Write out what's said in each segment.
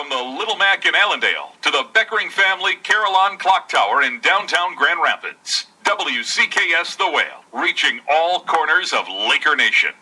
From the Little Mac in Allendale to the Beckering family Carillon Clock Tower in downtown Grand Rapids, WCKS The Whale, reaching all corners of Laker Nation.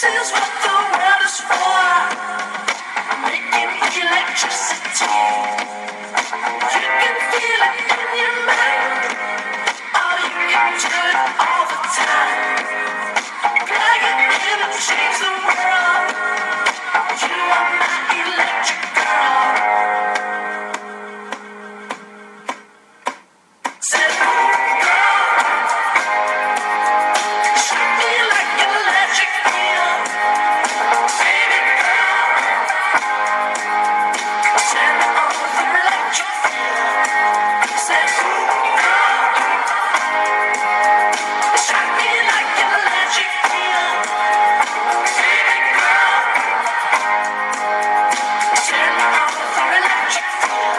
is what the world is for. Making electricity. You can feel it in your mind. Or you can do it all the time. Plug it in and change the world. You are my electric girl. Said, girl, shoot me like an electric eel. Baby girl, turn me on with your electric feel. Said, girl, shoot me like an electric eel. Baby girl, turn me on with your electric feel.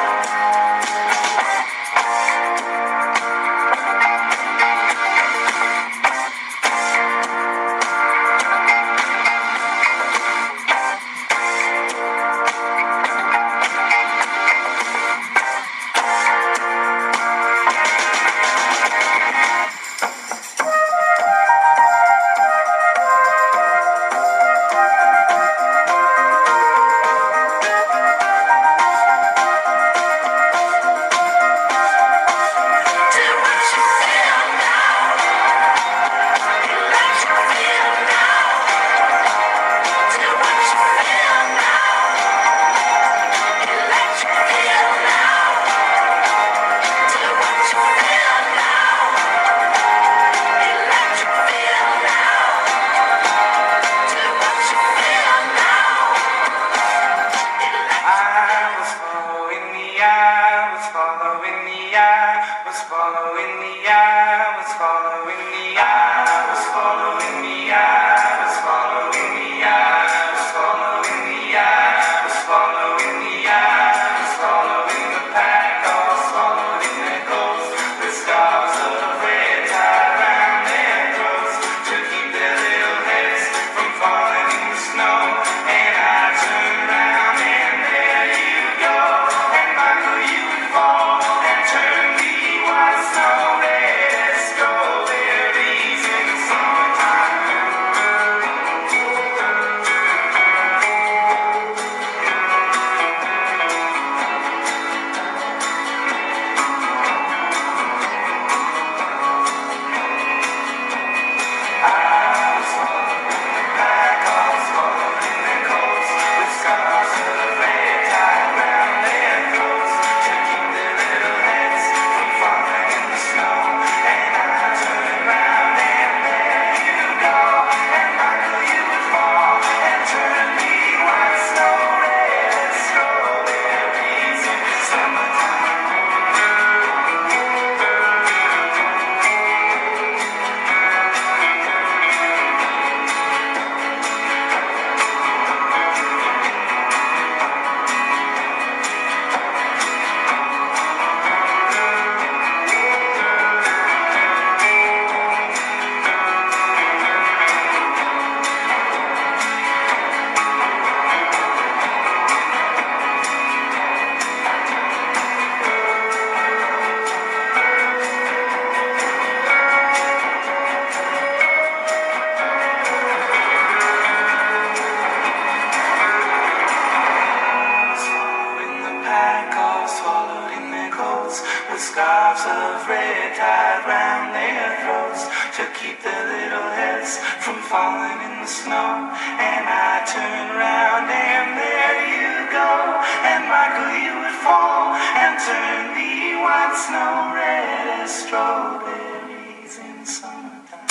Scarves of red tied round their throats to keep their little heads from falling in the snow. And I turn round and there you go. And Michael, you would fall and turn the white snow red as strawberries in summertime.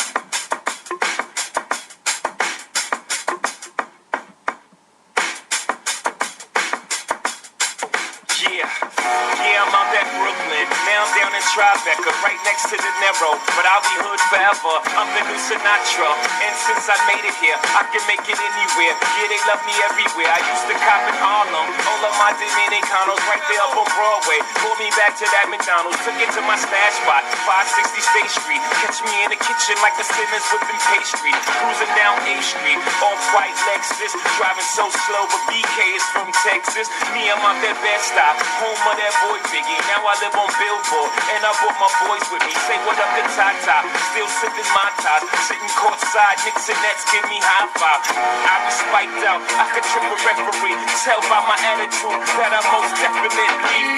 Yeah, I'm out at Brooklyn. Now I'm down in Tribeca, right next to the Narrow. But I'll be hood forever. I'm the new Sinatra. And since I made it here, I can make it anywhere. Yeah, they love me everywhere. I used to cop in Harlem. All of my Dominicanos right there up on Broadway. Pulled me back to that McDonald's. Took it to my stash spot, 560 State Street. Catch me in the kitchen like the Sinners whipping pastry. Cruising down A Street, off-white Lexus. Driving so slow, but BK is from Texas. Me, I'm out that bed stop, home of that boy Biggie. Now I live on billboard, and I brought my boys with me. Say what up to Tata, still sipping my ties, sitting courtside, Knicks and Nets give me high five. I be spiked out, I could trip a referee, tell by my attitude that I most definitely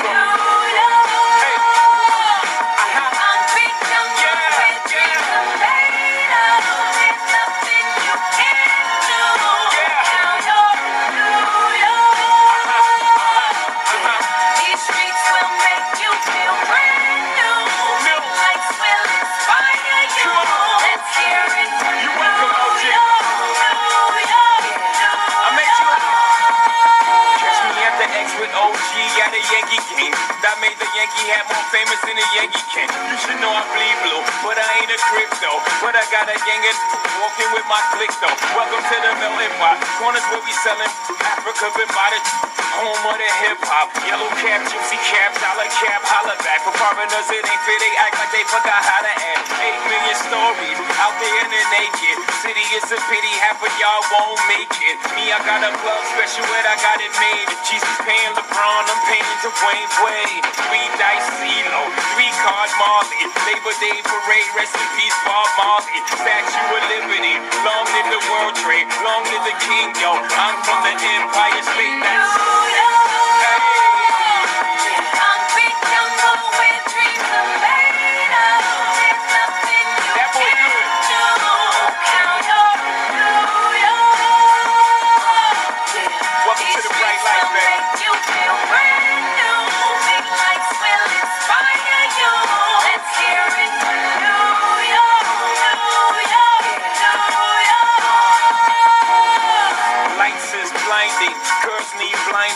from. Hey. At a Yankee game, that made the Yankee hat more famous than a Yankee can. You should know I bleed blue, but I ain't a crypto. But I got a gang of walking with my click though. Welcome to the melting pot. Corners where we selling Africa been by the home of the hip hop. Yellow cap, gypsy cap, dollar cap, holla back. For foreigners it ain't fair, they act like they forgot how to act. 8 million stories out there in the naked city. It's a pity half of y'all won't make it. Me, I got a plug special, and I got it made. If Jesus paying LeBron, I'm paying to Wayne Wade. 3 dice CeeLo, 3 card Marley. Labor Day parade, rest in peace Bob Marley. Statue of Liberty, long live the World Trade, long live the King, yo. I'm from the Empire State.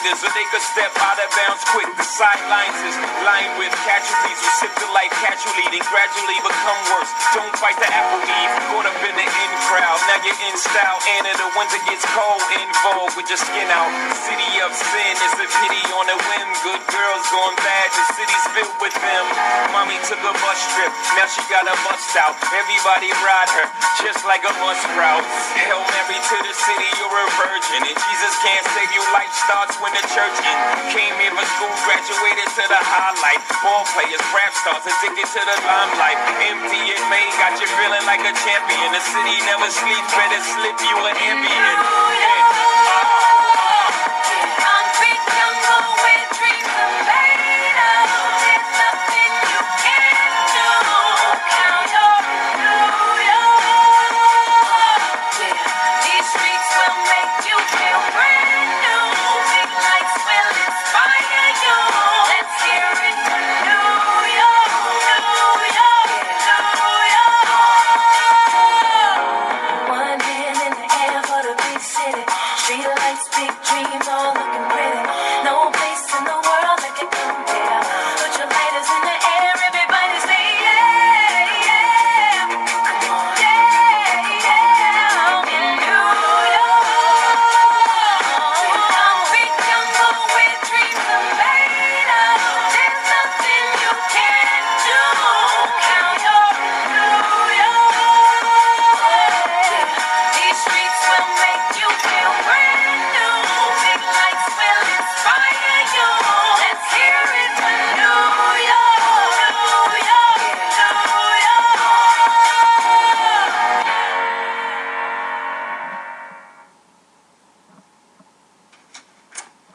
That's so they could step out of bounds quick. The sidelines is lined with casualties who sip the life casually, then gradually become worse. Don't fight the apple eve, caught up in the in crowd. Now you're in style, and in the winter gets cold. In vogue with your skin out. City of sin is a pity on a whim. Good girls gone bad, the city's filled with them. Mommy took a bus trip, now she got a bust out. Everybody ride her, just like a bus route. Hail Mary to the city, you're a virgin, and Jesus can't save you. Life starts when the church in. Came here for school, graduated to the highlight. Ball players, rap stars, addicted to the limelight. Empty in May, got you feeling like a champion. The city never sleeps, better slip you an ambient.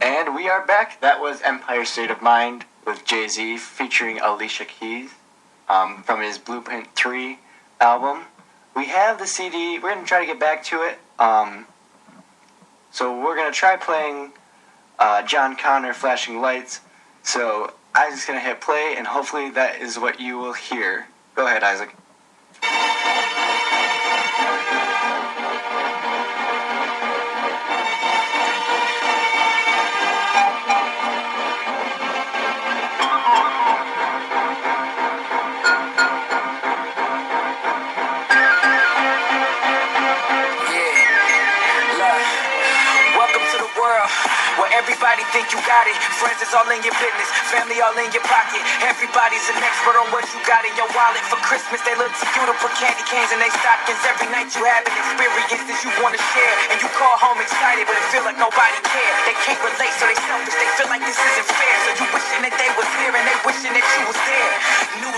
And we are back. That was Empire State of Mind with Jay-Z featuring Alicia Keys from his Blueprint 3 album. We have the CD. We're going to try to get back to it. So we're going to try playing John Connor, Flashing Lights. So Isaac's going to hit play, and hopefully that is what you will hear. Go ahead, Isaac. Everybody think you got it. Friends is all in your business, family all in your pocket. Everybody's an expert on what you got in your wallet. For Christmas, they look to you to put candy canes in their stockings. Every night you have an experience that you want to share, and you call home excited, but it feel like nobody cares. They can't relate, so they selfish. They feel like this isn't fair. So you wishing that they was here, and they wishing that you was there. New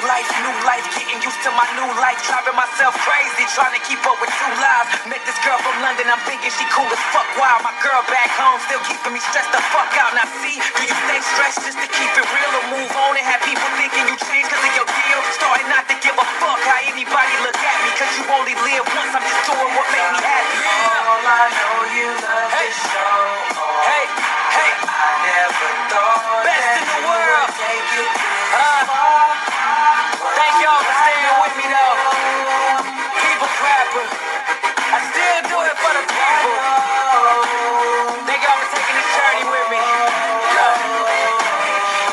life, getting used to my new life. Driving myself crazy, trying to keep up with 2 lives. Met this girl from London, I'm thinking she cool as fuck. Wow, my girl back home still keeping me stressed the fuck out. Now see, do you stay stressed just to keep it real, or move on and have people thinking you changed cause of your deal? Starting not to give a fuck how anybody look at me, cause you only live once. I'm just doing what makes me happy. All I know you love this show. Hey, I never thought best that in the you world. would take it this far. Thank y'all for staying with me though. People's rapper, I still do it for the people. Thank y'all for taking this journey with me.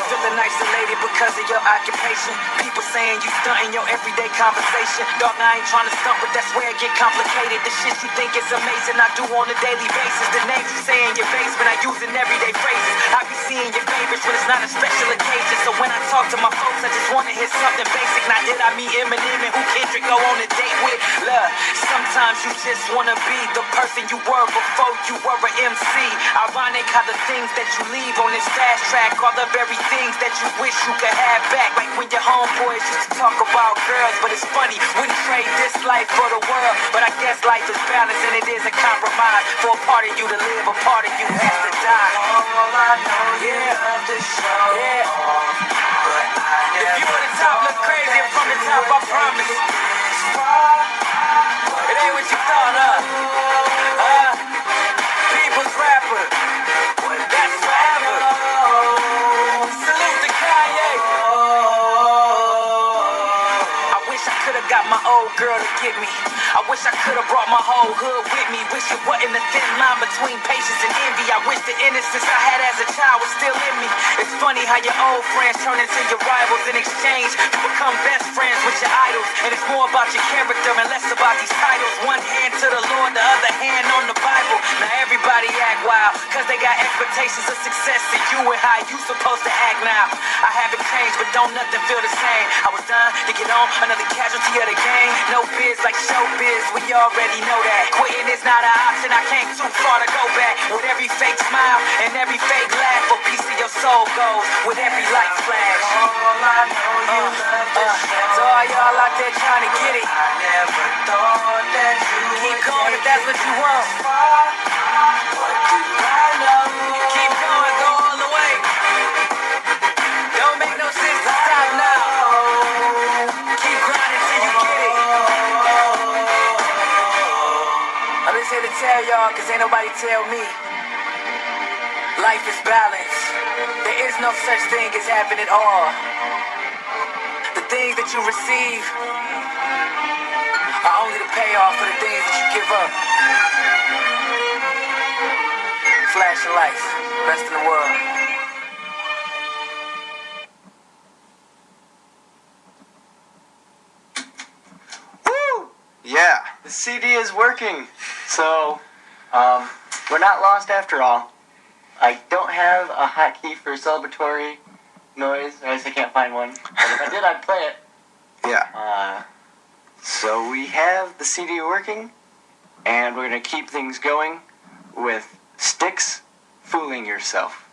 Feeling nice and lady because of your occupation. People saying you stunting your everyday conversation. Dog, I ain't trying to stunt, but that's where it get complicated. The shit you think is amazing, I do on a daily basis. The names you say in your basement, I use in everyday phrases. I be seeing your favorites when it's not a special occasion. So when I talk to my folks, I just wanna hear something basic. Now did I meet Eminem and who Kendrick go on a date with? Look, sometimes you just wanna be the person you were before you were an MC. Ironic how the things that you leave on this fast track are the very things that you wish you could have back. Like when your homeboys used to talk about girls, but it's funny, wouldn't trade this life for the world. But I guess life is balanced and it is a compromise. For a part of you to live, a part of you has to die. All I know you love this show. Yeah. But I If never you on the top look crazy, and from the top I promise. this far. It ain't what you thought of. People's rapper. That's forever. Salute to Kanye. I wish I could've got my old girl to get me. I wish I could've brought my whole hood with me. Wish it wasn't a thin line between patience and envy. I wish the innocence I had as a child was still in me. It's funny how your old friends turn into your rivals. In exchange, you become best friends with your idols. And it's more about your character and less about these titles. One hand to the Lord, the other hand on the Bible. Now everybody act wild, cause they got expectations of success in you and how you supposed to act now. I haven't changed, but don't nothing feel the same. I was done to get on another casualty of the game. No biz like showbiz, we already know that. Quitting is not an option, I came too far to go back. With every fake smile and every fake laugh, a piece of your soul goes with every light flash. All I know you love this show. So all y'all out there trying to get it, I never thought that you keep would going if take that's what you want. it far. What do I know? Keep going, go all the way. Don't make no sense to stop now. Keep grinding till you get it. I'm just here to tell y'all, cause ain't nobody tell me. Life is balance. There is no such thing as having it all. The things that you receive are only the payoff for the things that you give up. Flash of life, best in the world. Woo! Yeah, the CD is working. So, we're not lost after all. I don't have a hotkey for celebratory noise. I guess I can't find one. But if I did, I'd play it. Yeah. So we have the CD working, and we're going to keep things going with Styx, Fooling Yourself.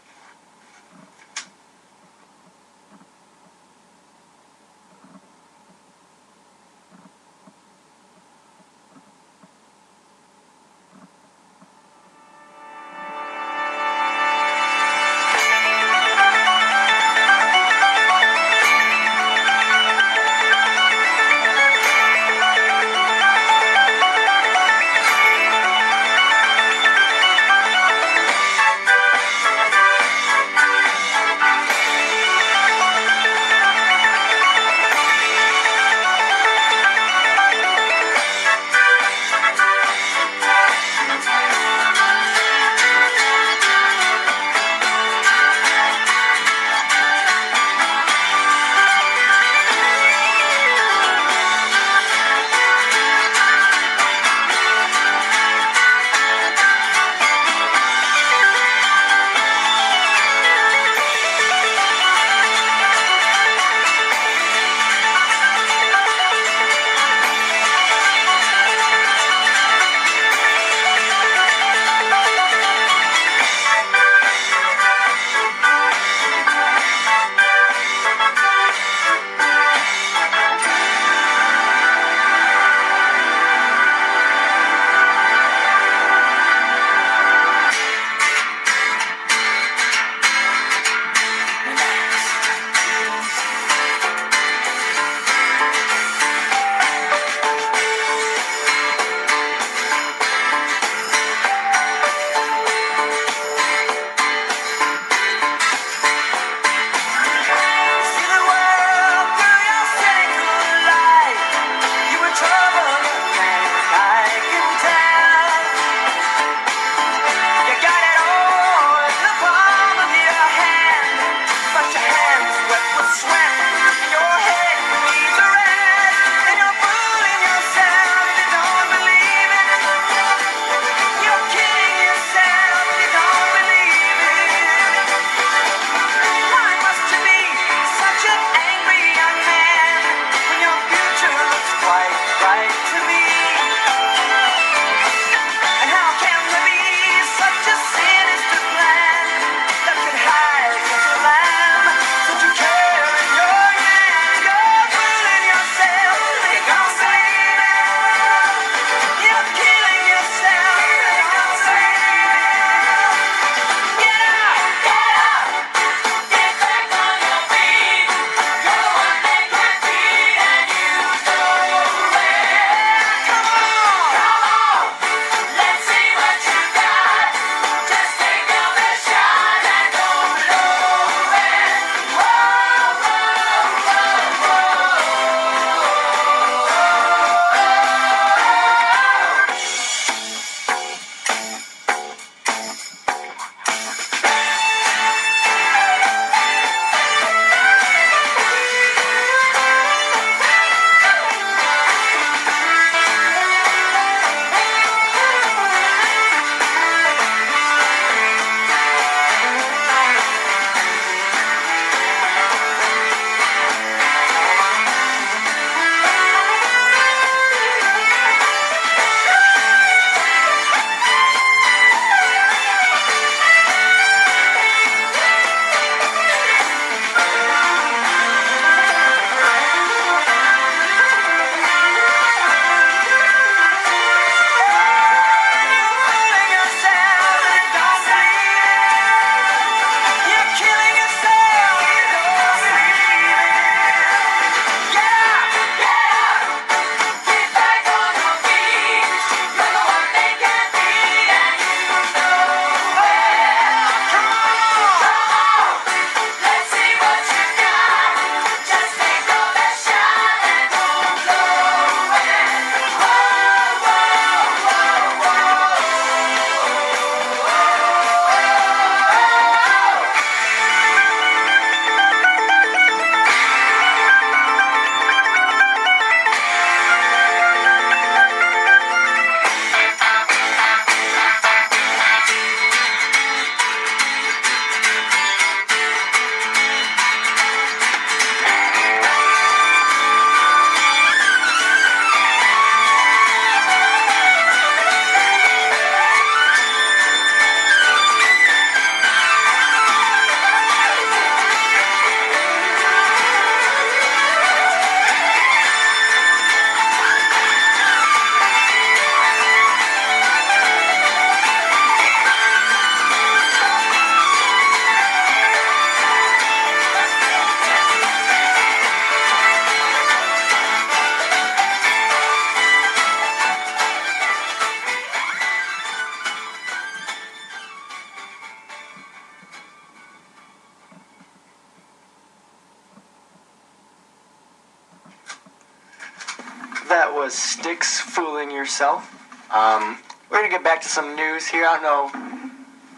that was Sticks Fooling Yourself. We're going to get back to some news here. I don't know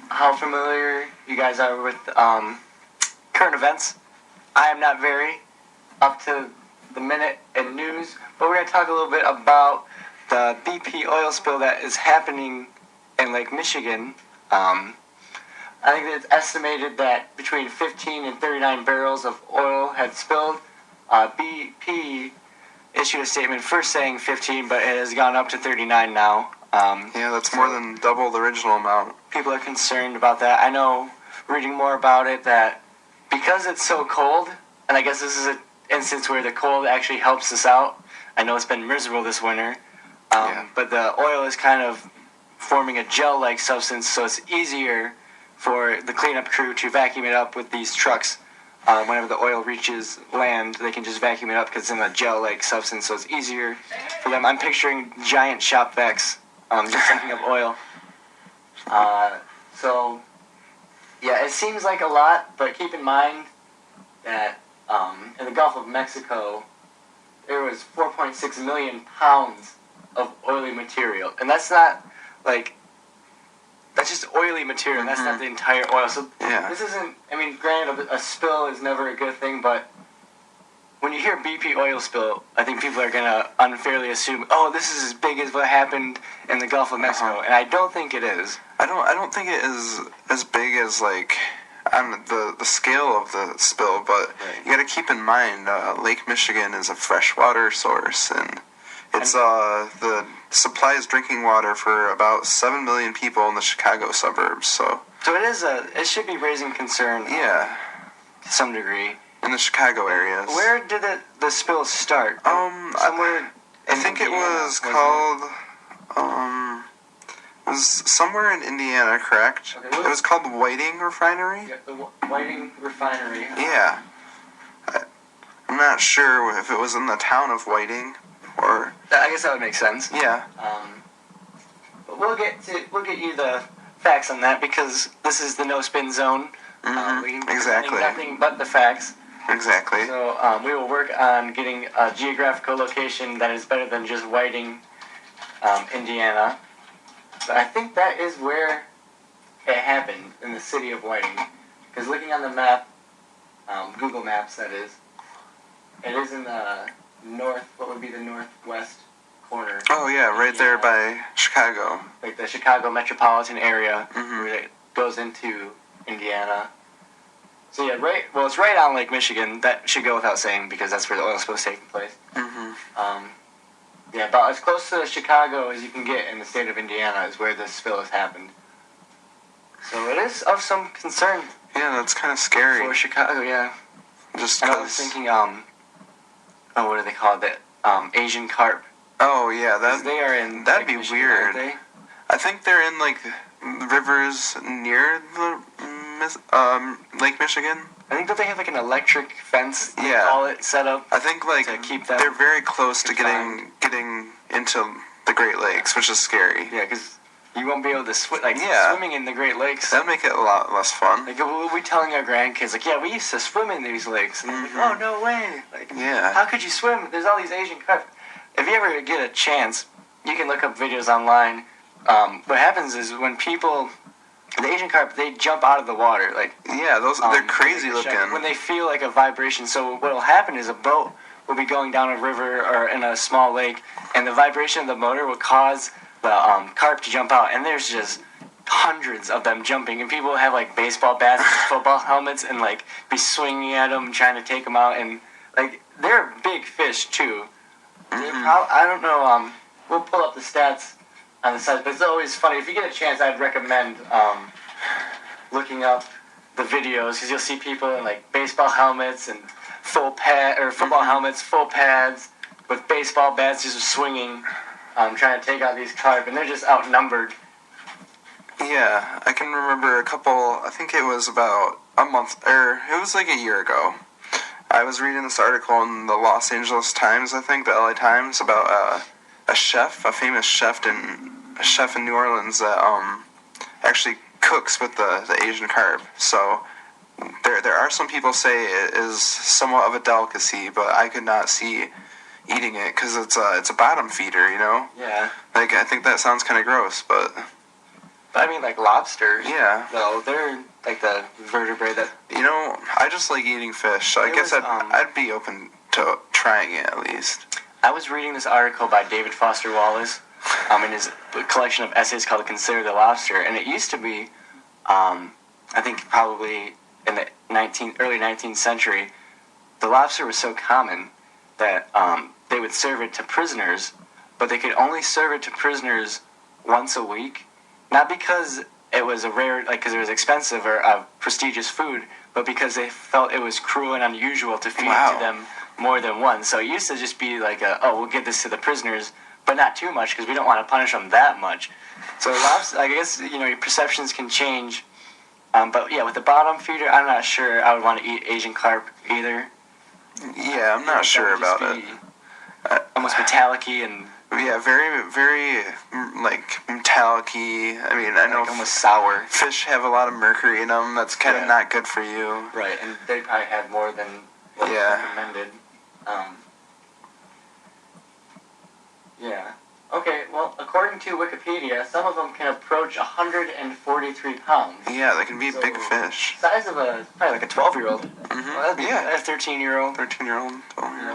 how familiar you guys are with current events. I am not very up to the minute in news, but we're going to talk a little bit about the BP oil spill that is happening in Lake Michigan. I think that it's estimated that between 15 and 39 barrels of oil had spilled. BP issued a statement first saying 15, but it has gone up to 39 now. Yeah, that's more than double the original amount. People are concerned about that. I know, reading more about it, that because it's so cold, and I guess this is an instance where the cold actually helps us out. I know it's been miserable this winter, but the oil is kind of forming a gel-like substance, so it's easier for the cleanup crew to vacuum it up with these trucks. Whenever the oil reaches land, they can just vacuum it up because it's in a gel-like substance, so it's easier for them. I'm picturing giant shop vacs just thinking of oil. So, yeah, it seems like a lot, but keep in mind that in the Gulf of Mexico, there was 4.6 million pounds of oily material. And that's not, like, that's just oily material, and that's not the entire oil. So this isn't, I mean, granted, a spill is never a good thing, but when you hear BP oil spill, I think people are going to unfairly assume, oh, this is as big as what happened in the Gulf of Mexico, and I don't think it is. I don't think it is as big as, like, on the scale of the spill, but you got to keep in mind, Lake Michigan is a freshwater source, and it's the supplies drinking water for about 7 million people in the Chicago suburbs. So it should be raising concern. Yeah, to some degree. In the Chicago areas. Where did the spill start? Somewhere. I think it was called. It was somewhere in Indiana, correct? Okay, it was called the Whiting Refinery. Yeah, the Whiting Refinery. Yeah. I'm not sure if it was in the town of Whiting or. I guess that would make sense. Yeah. But we'll get you the facts on that because this is the no spin zone. Exactly. Nothing but the facts. Exactly. So we will work on getting a geographical location that is better than just Whiting, Indiana. But I think that is where it happened, in the city of Whiting. Because looking on the map, Google Maps that is, it is in the what would be the northwest corner. Oh yeah, right there by Chicago. Like the Chicago metropolitan area, where it goes into Indiana. So yeah, it's right on Lake Michigan. That should go without saying because that's where the oil spill is taking place. Yeah, about as close to Chicago as you can get in the state of Indiana is where this spill has happened. So it is of some concern. Yeah, that's kind of scary. For Chicago, yeah. Just and I was thinking, what do they call it? Asian carp. Oh yeah, they are in. That'd Lake be Michigan, weird. Aren't they? I think they're in like rivers near the Lake Michigan. I think that they have like an electric fence. They Yeah. call it set up. I think like to keep them they're very close to confined. getting into the Great Lakes, which is scary. Yeah, because you won't be able to swim. Like Yeah. swimming in the Great Lakes. That'd make it a lot less fun. Like we'll be telling our grandkids, like, yeah, we used to swim in these lakes, and they're like, oh no way. Like, Yeah. how could you swim? There's all these Asian carp. If you ever get a chance, you can look up videos online. What happens is when the Asian carp, they jump out of the water, like. Yeah, they're crazy like looking. when they feel like a vibration. So what will happen is a boat will be going down a river or in a small lake, and the vibration of the motor will cause the carp to jump out, and there's just hundreds of them jumping, and people have like baseball bats and football helmets and like be swinging at them, trying to take them out, and like they're big fish too. I don't know. We'll pull up the stats on the site, but it's always funny. If you get a chance, I'd recommend looking up the videos because you'll see people in like baseball helmets and football helmets, full pads with baseball bats just swinging, trying to take out these carp, and they're just outnumbered. Yeah, I can remember a couple. I think it was about a month, or it was like a year ago. I was reading this article in the Los Angeles Times, I think, the LA Times, about a famous chef in New Orleans that actually cooks with the Asian carp. So there are some people say it is somewhat of a delicacy, but I could not see eating it because it's a bottom feeder, you know. Yeah. Like I think that sounds kind of gross, but But I mean, like lobsters. yeah. Though they're like the vertebrae that. You know, I just like eating fish. So I It guess was, I'd be open to trying it at least. I was reading this article by David Foster Wallace, in his collection of essays called "Consider the Lobster," and it used to be, I think probably in the early 19th century, the lobster was so common that they would serve it to prisoners, but they could only serve it to prisoners once a week, not because it was a rare, like because it was expensive or a prestigious food, but because they felt it was cruel and unusual to feed Wow. to them more than once. So it used to just be like, we'll give this to the prisoners, but not too much because we don't want to punish them that much. So lobster, I guess, your perceptions can change. But yeah, with the bottom feeder, I'm not sure I would want to eat Asian carp either. Yeah, I'm not sure about it. Almost metallic-y and Yeah, very, very like metallic-y. I mean, I know like almost sour. fish have a lot of mercury in them. That's kind of Yeah. not good for you. Right, and they probably have more than what's Yeah. recommended. Yeah. Okay, well, according to Wikipedia, some of them can approach 143 pounds. Yeah, they can be So- big fish. Size of probably like a 12-year-old. Mhm. Well, that'd be Yeah. a 13-year-old. 13-year-old.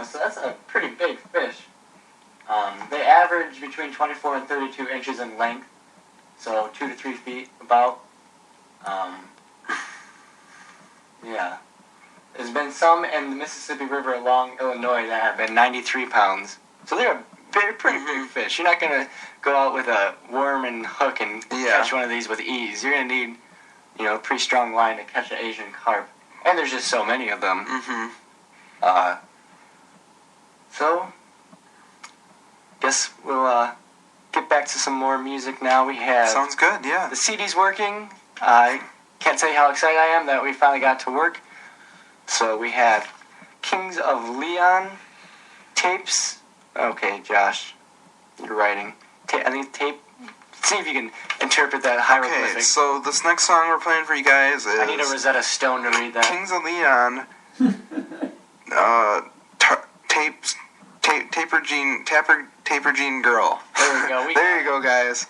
So that's a pretty big fish. They average between 24 and 32 inches in length, so 2 to 3 feet about. Yeah. There's been some in the Mississippi River along Illinois that have been 93 pounds. So they're a pretty big fish. You're not going to go out with a worm and hook and Yeah. catch one of these with ease. You're going to need, a pretty strong line to catch an Asian carp. And there's just so many of them. Mm-hmm. So, guess we'll get back to some more music now. We have Sounds good, yeah. the CD's working. I can't tell you how excited I am that we finally got to work. So we have Kings of Leon tapes. Okay, Josh, you're writing. I think tape. See if you can interpret that hieroglyphic. Okay, so this next song we're playing for you guys is I need a Rosetta Stone to read that. Kings of Leon. Taper Jean Girl. There we go. There you go, guys.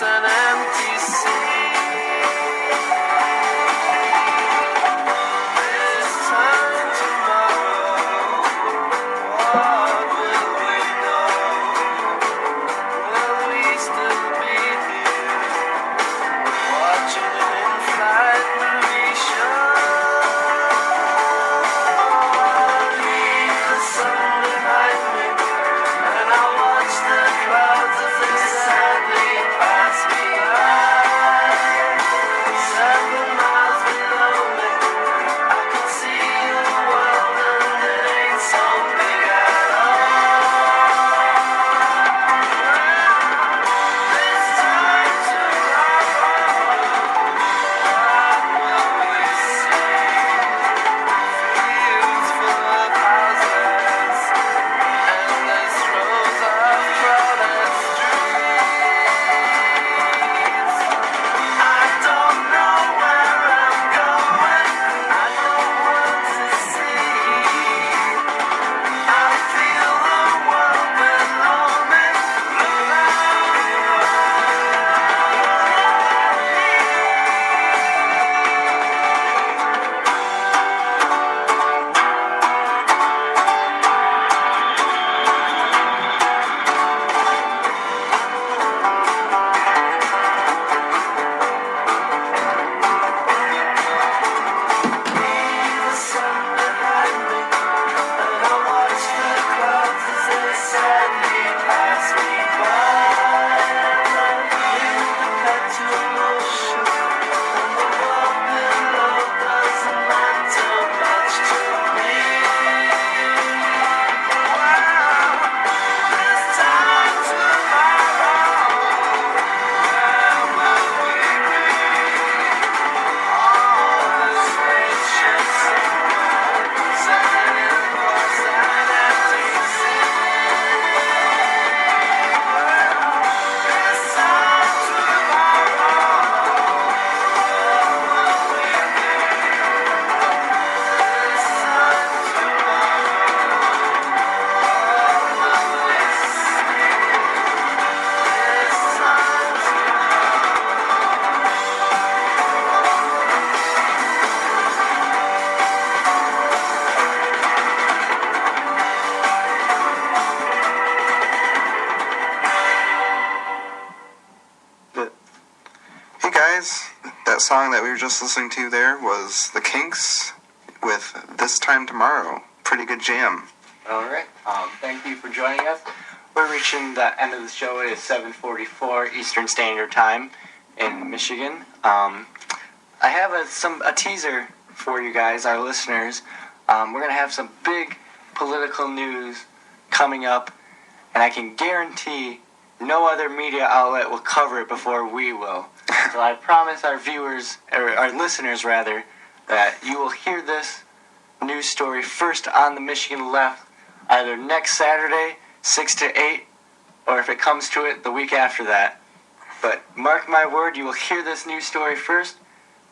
an empty sea. This time tomorrow, what will we know? Will we still be here, watching an in-flight movie show? Leave the sun behind me, and I'll watch the clouds as they sadly pass me by. 7 miles below me, I can see the world, and it ain't so big at all. This time tomorrow, what will we see? Fields full of houses, endless rows of crowded streets. I don't know where I'm going, I know what to see. I feel the world below me, look the sun behind me, and I watch the clouds as they sadly pass me by. Feel the petal ocean, and the world below doesn't matter much to me. Wow, this time tomorrow, where will we be? All the spaceships sailing across an empty sea. This time tomorrow, where will we be? This time tomorrow, what will we see? This time Hey guys, that song that we were just listening to there was The Kinks with This Time Tomorrow. Pretty good jam. All right. Thank you for joining us. We're reaching the end of the show. It is 7:44 Eastern Standard Time in Michigan. I have a teaser for you guys, our listeners. We're gonna have some big political news coming up, and I can guarantee no other media outlet will cover it before we will. So I promise our viewers, or our listeners rather, that you will hear this news story first on the Michigan Left, either next Saturday, 6 to 8, or if it comes to it, the week after that. But mark my word, you will hear this news story first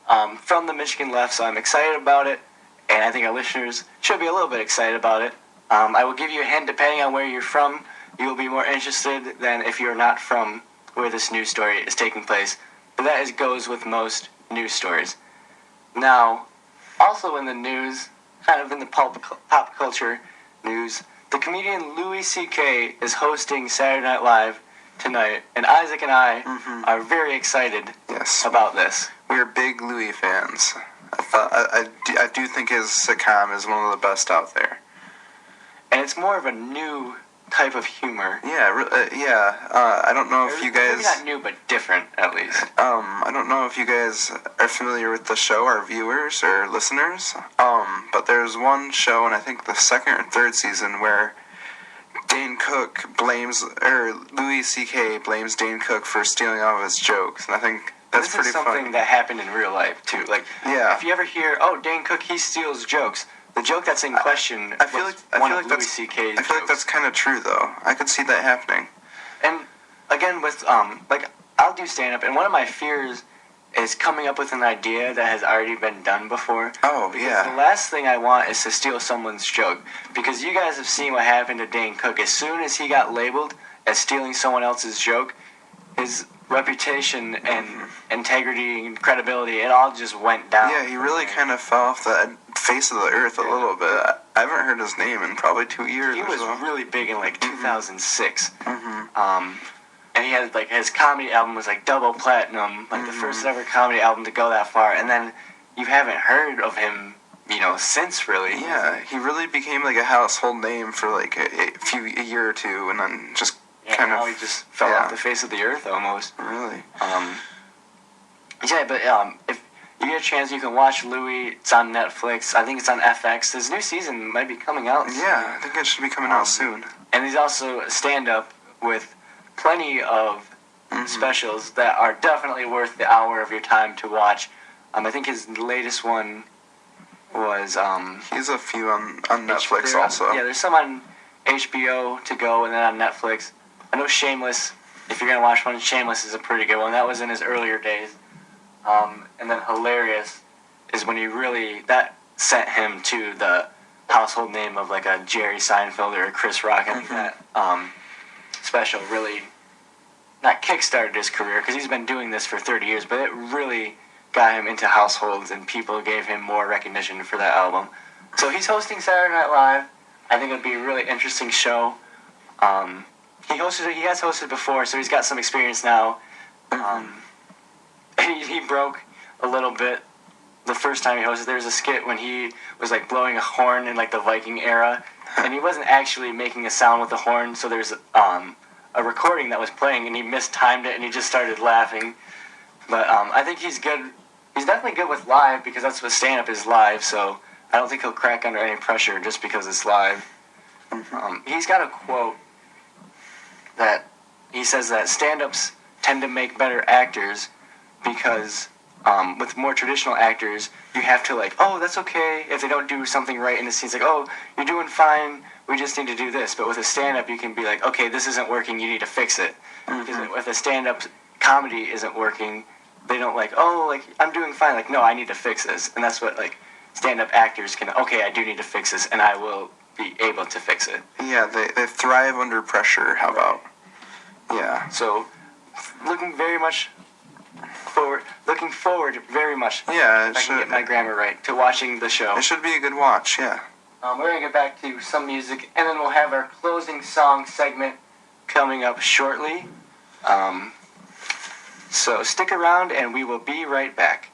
from the Michigan Left, so I'm excited about it, and I think our listeners should be a little bit excited about it. I will give you a hint, depending on where you're from, you will be more interested than if you're not from where this news story is taking place. But that goes with most news stories. Now, also in the news, kind of in the pop culture news, the comedian Louie C.K. is hosting Saturday Night Live tonight, and Isaac and I are very excited about this. We're big Louis fans. I do think his sitcom is one of the best out there. And it's more of a new type of humor. I don't know if you guys... Maybe not new, but different, at least. I don't know if you guys are familiar with the show, our viewers or listeners. But there's one show, and I think the second or third season, where Dane Cook Louis C.K. blames Dane Cook for stealing all of his jokes, and I think that's pretty funny. This is something that happened in real life, too. Like, if you ever hear, Dane Cook, he steals jokes, the joke that's in question I feel like Louis C.K.'s I feel like that's kind of true, though. I could see that happening. And, again, with, I'll do stand-up, and one of my fears is coming up with an idea that has already been done before. Because the last thing I want is to steal someone's joke. Because you guys have seen what happened to Dane Cook. As soon as he got labeled as stealing someone else's joke, his reputation and integrity and credibility, it all just went down. Yeah, he really kind of fell off the face of the earth a little bit. I haven't heard his name in probably 2 years. He or was so. really big in like 2006. And he had like his comedy album was like double platinum, like the first ever comedy album to go that far. And then you haven't heard of him, since really. Yeah, he really became like a household name for like a year or two, and then just kind now of he just fell off the face of the earth almost. Really. Yeah, but if you get a chance, you can watch Louie. It's on Netflix. I think it's on FX. This new season might be coming out soon. Yeah, I think it should be coming out soon. And he's also a stand-up with plenty of specials that are definitely worth the hour of your time to watch. I think his latest one was He's a few on Netflix also. Yeah, there's some on HBO to go, and then on Netflix. I know Shameless. If you're gonna watch one, Shameless is a pretty good one. That was in his earlier days. And then Hilarious is when he really that sent him to the household name of like a Jerry Seinfeld or a Chris Rock. I think that special really not kickstarted his career because he's been doing this for 30 years, but it really got him into households and people gave him more recognition for that album. So he's hosting Saturday Night Live. I think it would be a really interesting show. He has hosted before, so he's got some experience now. He broke a little bit the first time he hosted. There was a skit when he was like blowing a horn in like the Viking era, and he wasn't actually making a sound with the horn. So there's a recording that was playing, and he mistimed it, and he just started laughing. But I think he's good. He's definitely good with live because that's what stand-up is, live. So I don't think he'll crack under any pressure just because it's live. He's got a quote that he says that stand-ups tend to make better actors because with more traditional actors, you have to like, oh, that's okay if they don't do something right in the scene. It's like, oh, you're doing fine, we just need to do this. But with a stand-up, you can be like, okay, this isn't working, you need to fix it. Because if a stand-up comedy isn't working, they don't like, oh, like, I'm doing fine. Like, no, I need to fix this. And that's what, like, stand-up actors can, okay, I do need to fix this, and I will be able to fix it. Yeah, they thrive under pressure. How about? Yeah. So, looking forward very much. Yeah, if I can get my grammar right, to watching the show. It should be a good watch. Yeah. We're gonna get back to some music, and then we'll have our closing song segment coming up shortly. So stick around, and we will be right back.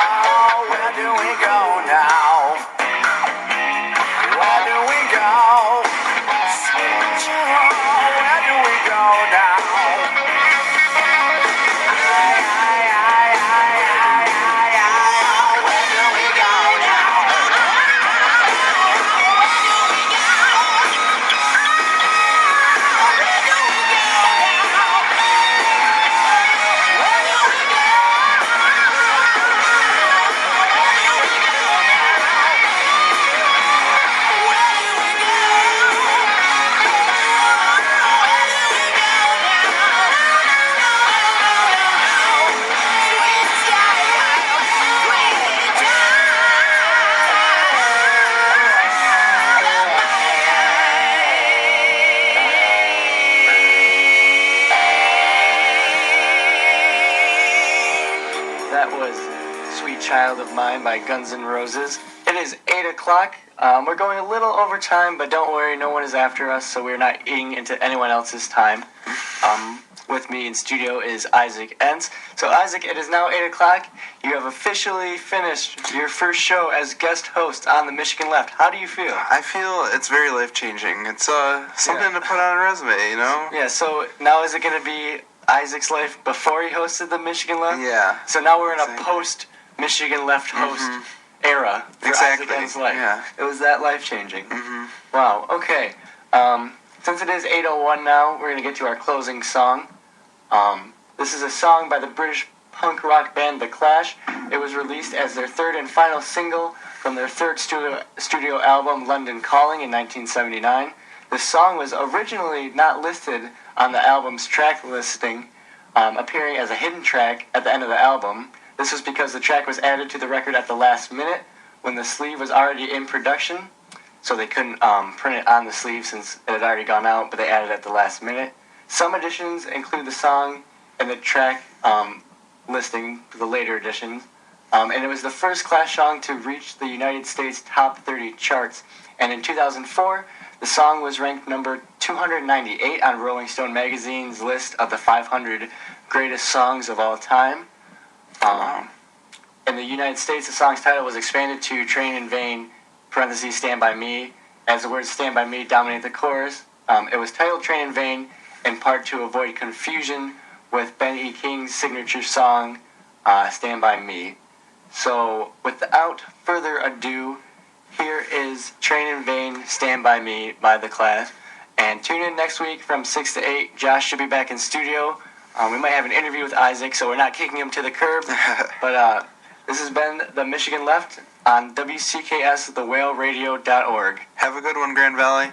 Oh, where do we go now? Where do we go? Sweet child, where do we go now? Where do we go now? That was Sweet Child of Mine by Guns N' Roses. It is 8 o'clock. We're going a little over time, but don't worry, no one is after us, so we're not eating into anyone else's time. With me in studio is Isaac Entz. So Isaac, it is now 8 o'clock. You have officially finished your first show as guest host on the Michigan Left. How do you feel? I feel it's very life-changing. It's something to put on a resume, you know? Yeah, so now is it going to be Isaac's life before he hosted the Michigan Left? Yeah. So now we're in a Exactly. post-Michigan Left host era for Exactly, Isaac Entz's life. yeah. It was that life-changing. Wow, okay. Since it is 8:01 now, we're going to get to our closing song. This is a song by the British punk rock band The Clash. It was released as their third and final single from their third studio album, London Calling, in 1979. The song was originally not listed on the album's track listing, appearing as a hidden track at the end of the album. This was because the track was added to the record at the last minute when the sleeve was already in production, so they couldn't print it on the sleeve since it had already gone out, but they added it at the last minute. Some editions include the song and the track listing, the later editions, and it was the first Clash song to reach the United States top 30 charts. And in 2004, the song was ranked number 298 on Rolling Stone magazine's list of the 500 greatest songs of all time. In the United States, the song's title was expanded to Train in Vain, parentheses, Stand By Me, as the words Stand By Me dominate the chorus. It was titled Train in Vain in part to avoid confusion with Ben E. King's signature song, Stand By Me. So, without further ado, here is Train in Vain, Stand By Me by The Clash. And tune in next week from 6 to 8. Josh should be back in studio. We might have an interview with Isaac, so we're not kicking him to the curb. But this has been the Michigan Left on WCKS, thewhaleradio.org. Have a good one, Grand Valley.